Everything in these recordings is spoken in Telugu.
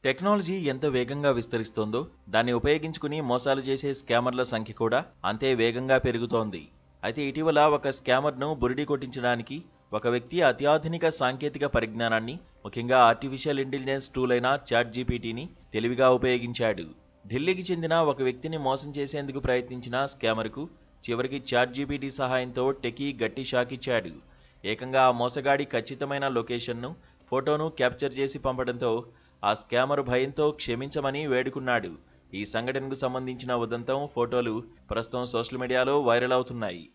టెక్నాలజీ ఎంత వేగంగా విస్తరిస్తోందో దాన్ని ఉపయోగించుకుని మోసాలు చేసే స్కామర్ల సంఖ్య కూడా అంతే వేగంగా పెరుగుతోంది. అయితే ఇటీవల ఒక స్కామర్ను బురిడి కొట్టించడానికి ఒక వ్యక్తి అత్యాధునిక సాంకేతిక పరిజ్ఞానాన్ని, ముఖ్యంగా ఆర్టిఫిషియల్ ఇంటెలిజెన్స్ టూల్ అయిన చాట్‌జీపీటీని తెలివిగా ఉపయోగించాడు. ఢిల్లీకి చెందిన ఒక వ్యక్తిని మోసం చేసేందుకు ప్రయత్నించిన స్కామర్కు చివరికి చాట్‌జీపీటీ సహాయంతో టెకీ గట్టి షాక్ ఇచ్చాడు. ఏకంగా ఆ మోసగాడి ఖచ్చితమైన లొకేషన్ను, ఫోటోను క్యాప్చర్ చేసి పంపడంతో ఆ స్కామర్ భయంతో క్షమించమని వేడుకున్నాడు. ఈ సంఘటనకు సంబంధించిన ఉదంతం, ఫోటోలు ప్రస్తుతం సోషల్ మీడియాలో వైరల్ అవుతున్నాయి.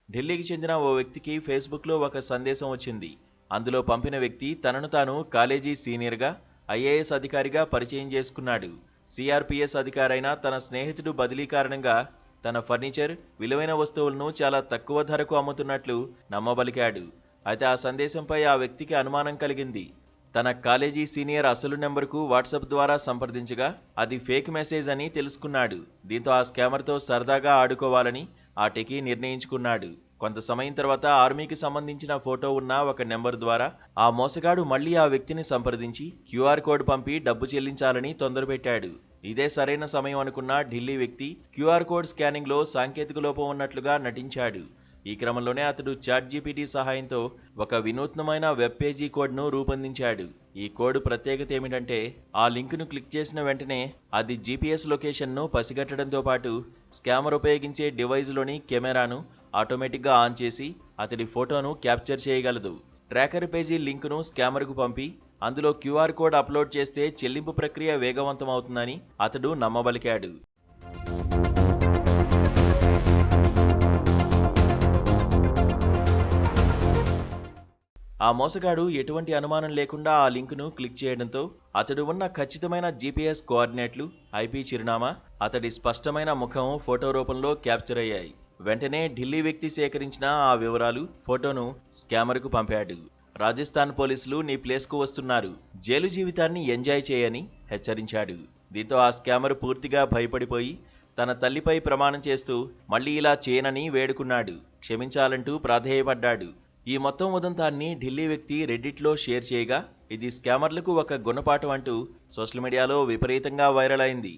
ఢిల్లీకి చెందిన ఓ వ్యక్తికి ఫేస్బుక్లో ఒక సందేశం వచ్చింది. అందులో పంపిన వ్యక్తి తనను తాను కాలేజీ సీనియర్గా, ఐఏఎస్ అధికారిగా పరిచయం చేసుకున్నాడు. సిఆర్పిఎస్ అధికారైన తన స్నేహితుడు బదిలీ కారణంగా తన ఫర్నిచర్, విలువైన వస్తువులను చాలా తక్కువ ధరకు అమ్ముతున్నట్లు నమ్మబలికాడు. అయితే ఆ సందేశంపై ఆ వ్యక్తికి అనుమానం కలిగింది. తన కాలేజీ సీనియర్ అసలు నెంబర్కు వాట్సాప్ ద్వారా సంప్రదించగా అది ఫేక్ మెసేజ్ అని తెలుసుకున్నాడు. దీంతో ఆ స్కామర్తో సరదాగా ఆడుకోవాలని ఆ టెకీ నిర్ణయించుకున్నాడు. కొంత సమయం తర్వాత ఆర్మీకి సంబంధించిన ఫోటో ఉన్న ఒక నెంబర్ ద్వారా ఆ మోసగాడు మళ్లీ ఆ వ్యక్తిని సంప్రదించి క్యూఆర్ కోడ్ పంపి డబ్బు చెల్లించాలని తొందరపెట్టాడు. ఇదే సరైన సమయం అనుకున్న ఢిల్లీ వ్యక్తి క్యూఆర్ కోడ్ స్కానింగ్లో సాంకేతిక లోపం ఉన్నట్లుగా నటించాడు. ఈ క్రమంలోనే అతడు చాట్‌జీపీటీ సహాయంతో ఒక వినూత్నమైన వెబ్ పేజీ కోడ్ను రూపొందించాడు. ఈ కోడ్ ప్రత్యేకత ఏమిటంటే ఆ లింక్ను క్లిక్ చేసిన వెంటనే అది జీపీఎస్ లొకేషన్ను పసిగట్టడంతో పాటు స్కామర్ ఉపయోగించే డివైజ్లోని కెమెరాను ఆటోమేటిక్గా ఆన్ చేసి అతడి ఫోటోను క్యాప్చర్ చేయగలదు. ట్రాకర్ పేజీ లింకును స్కామర్కు పంపి అందులో క్యూఆర్ కోడ్ అప్లోడ్ చేస్తే చెల్లింపు ప్రక్రియ వేగవంతం అవుతుందని అతడు నమ్మబలికాడు. ఆ మోసగాడు ఎటువంటి అనుమానం లేకుండా ఆ లింకును క్లిక్ చేయడంతో అతడు ఉన్న ఖచ్చితమైన జీపీఎస్ కోఆర్డినేట్లు, ఐపీ చిరునామా, అతడి స్పష్టమైన ముఖం ఫోటో రూపంలో క్యాప్చర్ అయ్యాయి. వెంటనే ఢిల్లీ వ్యక్తి సేకరించిన ఆ వివరాలు, ఫోటోను స్కామర్కు పంపాడు. రాజస్థాన్ పోలీసులు నీ ప్లేస్కు వస్తున్నారు, జైలు జీవితాన్ని ఎంజాయ్ చేయని హెచ్చరించాడు. దీంతో ఆ స్కామర్ పూర్తిగా భయపడిపోయి తన తల్లిపై ప్రమాణం చేస్తూ మళ్లీ ఇలా చేయనని వేడుకున్నాడు. క్షమించాలంటూ ప్రాధేయపడ్డాడు. ఈ మొత్తం ఉదంతాన్ని ఢిల్లీ వ్యక్తి రెడ్డిట్లో షేర్ చేయగా ఇది స్కామర్లకు ఒక గుణపాఠం అంటూ సోషల్ మీడియాలో విపరీతంగా వైరల్ అయింది.